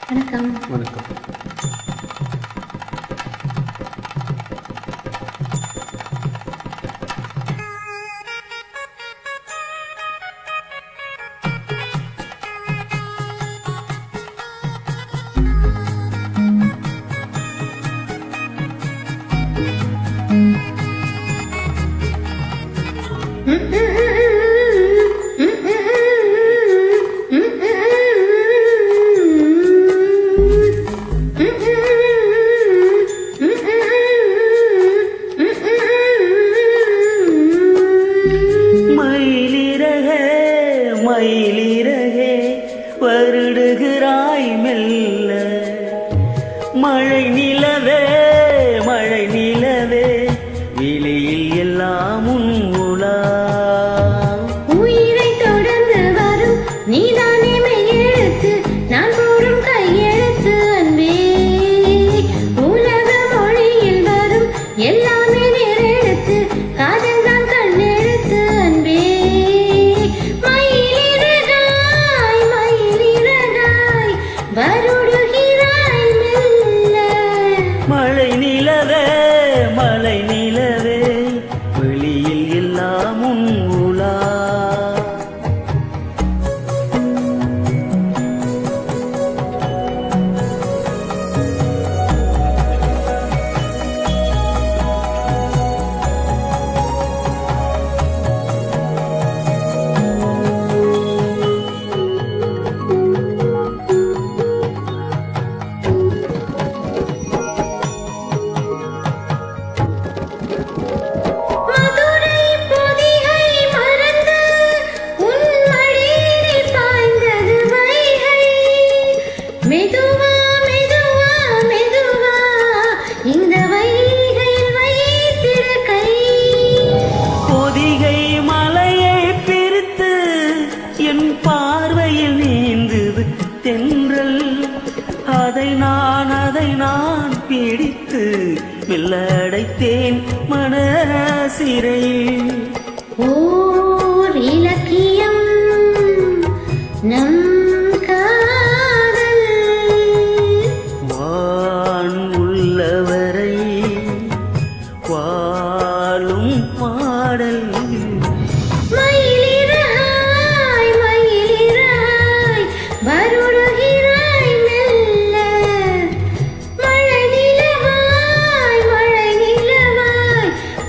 வணக்கம். வணக்கம். மயிலிறகே வருடுகிறாய் மெல்ல, மழை நிலவே மழை நிலவே விழியில் எல்லாம் உன் உலா. உயிரை தொடர்ந்து வரும் நீதானே மெய்யெழுத்து, நான் போடும் கையெழுத்து அன்பே. உலக மொழியில் வரும் எல்லாமே நேரெழுத்து, காதல் தான் கண்ணெழுத்து அன்பே. மயிலிறகாய் மயிலிறகாய் வருடுகிறாய் மெல்ல. மழை நிலவே மழை நிலவே வெளியில் எல்லாம் உன் உலா. மதுரை பொதிகை மறந்து உன் மடியினில் பாய்ந்தது வைகை. மெதுவா மெதுவா மெதுவா இந்த வைகையில் வைத்திடு கை. பொதிகை மலையை பிரித்து என் பார்வையில் நீந்தது தென்றல். அதை நான் பிடித்து மெல்லடைத்தேன் மனசிறையில். ஓர் இலக்கியம் நம் காதல், வான் உள்ளவரை வாழும் பாடல். மயிலிறகாய் மயிலிறகாய் வருடுகிறாய் மெல்ல. மழை நிலவாய்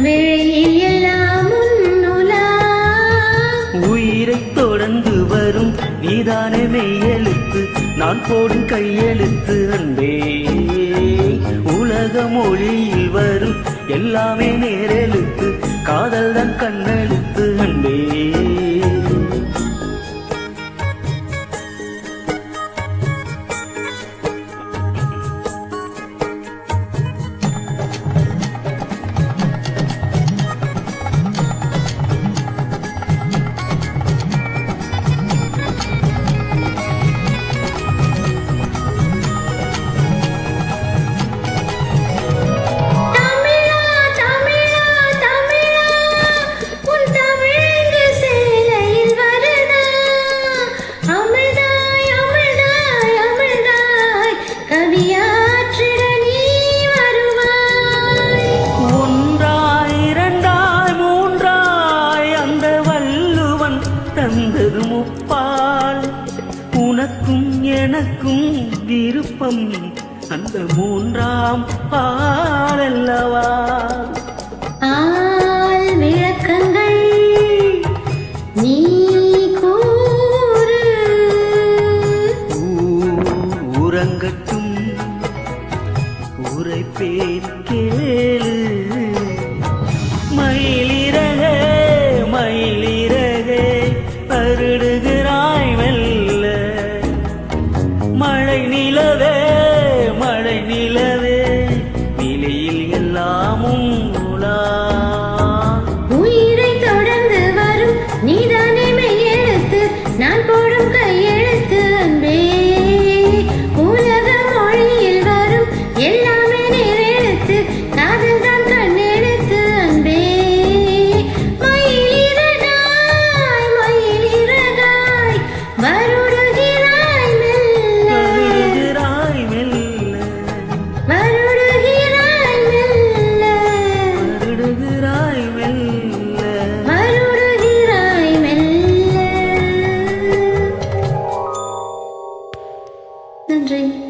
விழியில் எல்லாம் உன்னுலா. உயிரைத் தொடர்ந்து வரும் நீதானே மெய்யெழுத்து, நான் போடும் கையெழுத்து அன்பே. உலக மொழியில் வரும் எல்லாமே நேரெழுத்து, காதல் தான் கண்ணெழுத்து அன்பே. தமிழா தமிழா தமிழா உன் தமிழங்கு சேலையில் வருதா. அமிழ்தாய் அமிழ்தாய் அமிழ்தாய் கவியாற்றிட நீ வருவாய். ஒன்றாய் இரண்டாய் மூன்றாய் அந்த வள்ளுவன் தந்தது முப்பால். உனக்கும் எனக்கும் விருப்பம் அந்த மூன்றாம் பால் அல்லவா. ஆள் விளக்கங்கள் நீ கூறு. உறங்கட்டும் உரைப்பேன் கேளு. மயிலிறகே மயிலிறகே வருடுகிறாய் மெல்ல, மழை நிலவே மழை நிலவே நிலையில் எல்லாமும் உலா. உயிரை தொடர்ந்து வரும் நீதானே மெய்யெழுத்து, நான் போடும் கையெழுத்து அன்பே. உலக மொழியில் வரும் எல்லாமே நேரெழுத்து, காதல் தான் கண்ணெழுத்து அன்பே. மயிலிறகாய் மயிலிறகாய் வருடுகிறாய் மெல்ல. வருடுகிறாய் நன்றி.